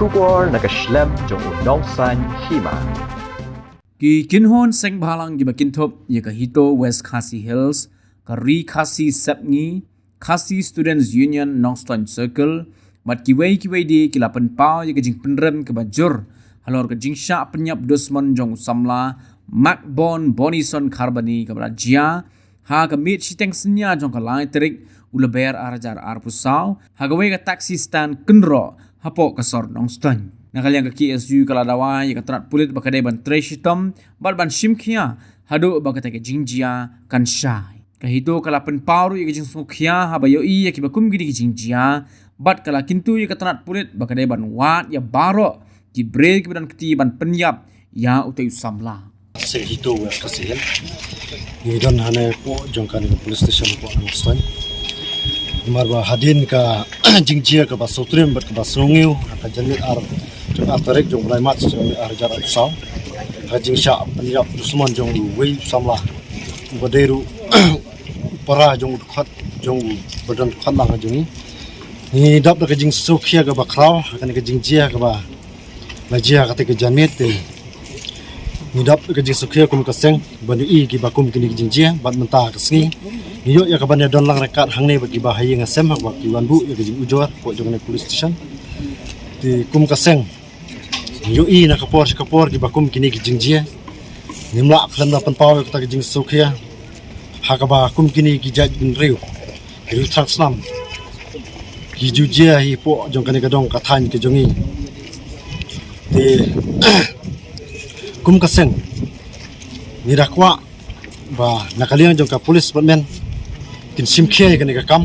Shubor nakaslem jong unongsan hima. Ki kinhon seng balang gi bakintop ya ka hito West Khasi Hills ka Ri Khasi Sepngi Khasi Students Union Nongstoin Circle mat kiwei di kilapan pau ya ka jing penrem ke bajur halor ka jing sya penyap dosmon jong samla Macbon Bonison Karbani ka brajia ha ka mit siteng senya jong ka lai terik ulaber arajar arpusau ha ka wei ka taxi stand kenro hapo ka sor Nongstoin nakaliang ka KSU kaladawa ya ka trat pulit bakadai ban treshitom bal ban shimkhia hadu bakata ka jingjia kan shai kahito kalapan paru ya ka jing smukhia habayo i ya ki bakum gidi ki jingjia bat kala kintu ya ka trat pulit bakadai ban wat ya baro ki break ban keti ban penyap ya utai samla se hito West Khasi Hill ni don hane po jongkan ke police station po Nongstoin marba hadin ka jingjia ka basotrim bat ka basrongiu ka janit ar jong artarek jong mulai mat jong arjar usau ka jingsha penyap dusman jong wei samla baderu para jong khat jong badan khat lang jong ni dap ka jing sukhia ka bakrau kan ka jingjia ka ba lajia ka te ka janit te ni dap ka jing sukhia kum ka seng bani i ki bakum kini jingjia bat menta ka sngi niyo ya kabanya don lang rekat hangne bagi bahaya ngasem hak bagi wanbu ya gajing ujor po jong police station di kum kaseng niyo i na kapor gi bakum kini gijing jia nimla khlan na pan paw ka gijing sukhia hakaba kum kini gi jaj bin riu transnam gi jujia hi po jong kani gadong kathan ke jongi di kum kaseng ni dakwa ba nakaliang jong ka police batman kin simkhia kan ka kam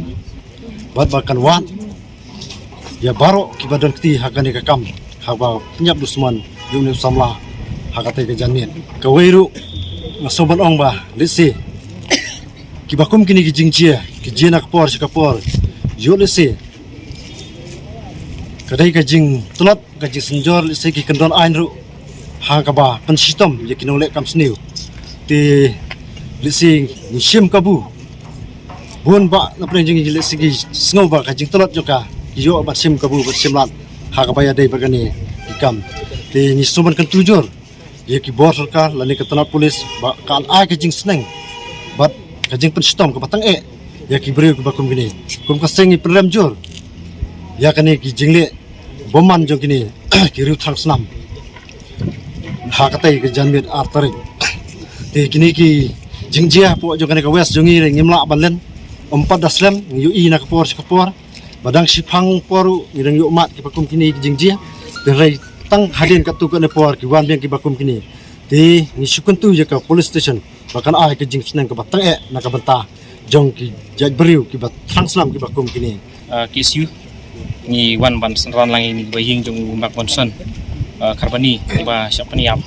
bat bakan wan ya baro ki badan kti hakani ka kam haba penyap dusman yuni samla hakate ka janin ka weiru ngasoban ong ba lisi ki bakum kini ki jingjia ki jena kapor sikapor yo lisi kadai ka jing tulap ka jing senjor lisi ki kendon ainru hakaba pensistem ya kinolek kam sniu ti lisi ni shim kabu bun ba na prenjing jile sigi sngo ba kajing tolot joka yo ba sim kabu ba simlat ha ka baya dei bagani ikam te ni suman kan tujur ye ki bor sarkar lani ka tanat polis ba kan a kajing sneng bat kajing penstom ka batang ya ki breu ba kum gini kum ka sengi prem jur ya kani ki jingle boman jong kini ki riu thang snam ha ka tai ka janmit artarik te kini ki jingjia po jong kani ka west jongi ngimla balen empat daslam yui na kapor badang sipang poru ngirang yu mat ki bakum kini jingjia berai tang hadin katu ka ne por ki wan biang ki bakum kini ti ni sukuntu je ka police station bakan ai ki jingsnang ka batang na ka banta jong ki jaj beriu ki bat translam ki bakum kini KSU ni wan ban ran lang ini baying jong mak bonson karbani ba siap peniap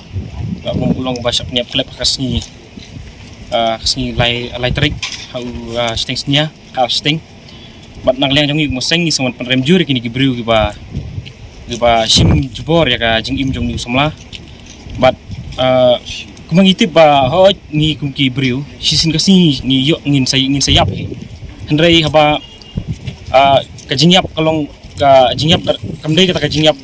ulong ba siap peniap klep kasni kasni lai trik hau stingsnya hau sting bat nang liang jong mo seng ni somon penrem juri kini gibriu giba shim jubor ya ka jing im jong ni somla bat kumang itip ba ho ni kum gibriu sisin kasi ni yo ngin sayap hendrai haba ka jingyap kalong ka jingyap kamdai kata ka jingyap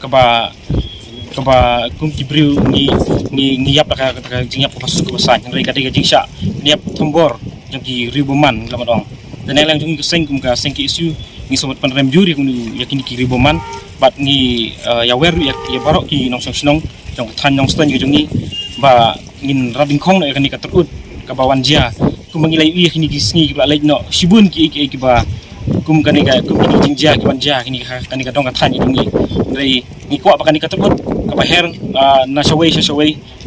kaba kum gibriu ni yap ka jingyap ka pasuk ka san hendrai ka jingsha niap tombor jong ki ribuman lamat ong dan yang jong seng kum ka seng ki isu ni sobat penrem juri kum yakin ki ribuman bat ni ya weru ya barok ki nongsong snong jong than Nongstoin ki jong ni ba ngin rabing khong na kan ni ka terut ka bawan jia kum mangilai i kini ki sngi ki lai no shibun ki ba kum kan ni ka kum ki jingjia ki wanja kini kan ni ka dong ka than jong ni dai ni kwa pa kan ni ka terut ka ba her na shawai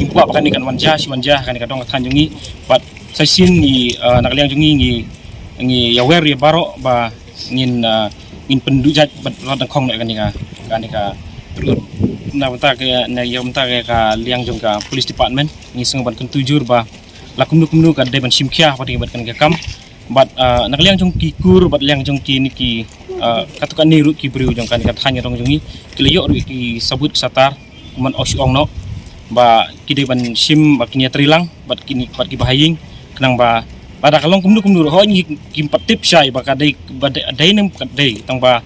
ni kwa pa kan ni kan wanja si wanja kan ni ka dong ka than jong ni bat sai sin ni nakaliang jong ni ya wer ya baro ba ngin pendujat bat radang khong kan ni ka terut na bentar ke na ya bentar ke ka liang jong ka police department ni sengoban kan tujur ba lakum nu ka deban simkhia pati bat kan ka kam bat nakaliang jong ki kur bat liang jong ki ni ki katukan ni ru ki briu jong kan ka thanya rong jong ni kilayo ru ki sabut satar man osyong no ba ki deban sim ba kini trilang bat ki bahaying kenang ba pada kalong kumdu ho ni kimpat tip syai ba kadai nem kadai tang ba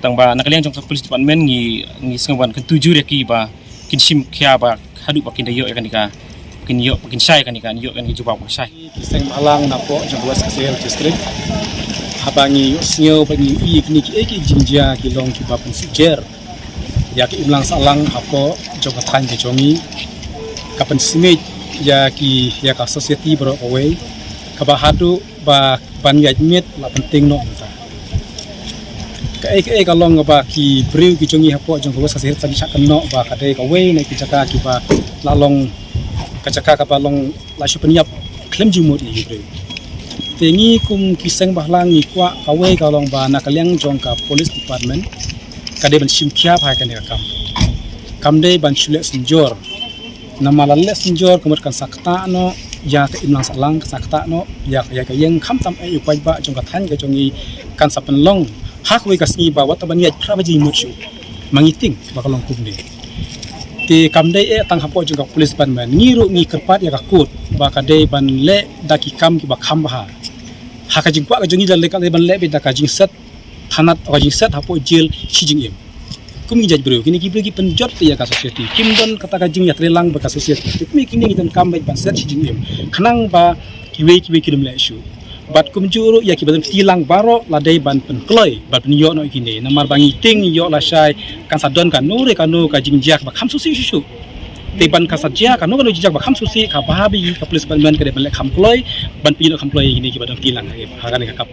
tang ba nakaliang jong police department ngi sengawan ketujuh reki ba kin sim kya ba hadu ba kin dayo kan dika kin yo kin sai kan dika yo kan ki juba ba sai Seng Malang na po jong West Kasihel District habangi sinyo bagi ni ki jinjia ki long ki bapan sujer ya ki imlang salang hapo jong kathan ki jongi kapan simit ya ka society bro away kabahadu ba banyaj mit la penting no ta ka kalong ba ki brew ki jongi hapo jong West Kasihel tagi sak no ba kadai ka way na ki jaka ki ba lalong kacaka ka balong la supeniap klem jumut i brew tengi kum kiseng bahlang ni kwa kawe kalong ba nakaliang jong ka police department kade ban simkia pa kan kam de ban chule sinjor namalalle sinjor kumut kan sakta no ya ka imlang salang sakta no ya ka yang kham tam ai upai ba jong ka than ka jongi kan sapen long hak we kasni ba wat ban ya pra ba ji muchu mangiting ba kalong kum de ti kam de tang hapo jong ka police department ngiru ngi kerpat ya ka kut ba kade ban le daki kam ki ba kham ba haka jing kwa ka jongi le ka le ban le be da ka jing set thanat ka jing set hapo jil chi jing im kumi jaj bro kini ki bro ki penjot ya ka society kim don kata ka jing ya trelang ba ka society kumi kini ngi kam ba ban set chi jing im khnang ba ki we ki dum le issue bat kum juru ya ki badan tilang baro la dai ban pen kloi bat pen yo no kini namar bangi ting yo la shai kan sadon kan nure kan no ka jing jak ba kham susi shu te ban ka sajja kan no kan jijak ba kham susi ka bahabi ka police ban ka de ban le kham kloi ban pin kham kloi kini ki badan tilang ha kan ka kap